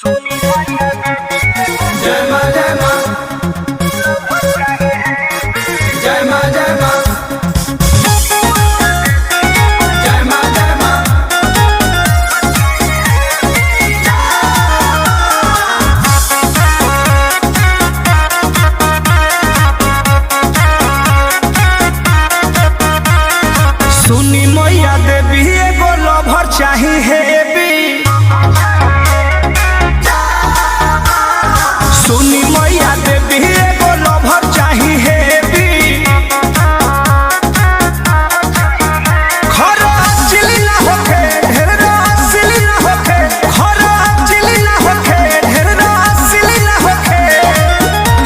जय मां जय मां जय मां जय मां जय मां जय मां। सुनी मैया देवी एगो लवर चाही हेबी। सुनी मैया देवी एगो लवर चाही हेबी। खरा चिली ना होखे ढेरा सिली ना होखे। खरा चिली ना होखे ढेरा सिली ना होखे।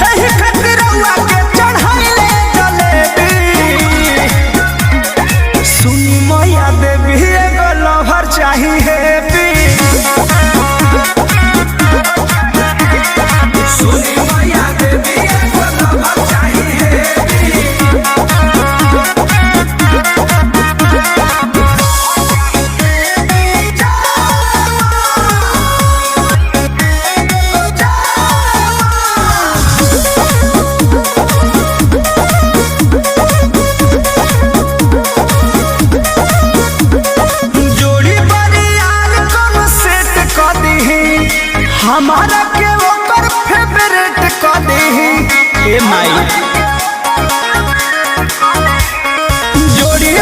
एही खातिर रउआ के चढ़ाइले जलेबी। सुनी मैया देवी एगो लवर चाही हेबी। सुनी मैया देवी एगो लवर चाही हेबी। जोड़ी बरियार कौन सेट क दीही। हमारा के ओकर फेवरेट क दीही। ए माई जोड़ी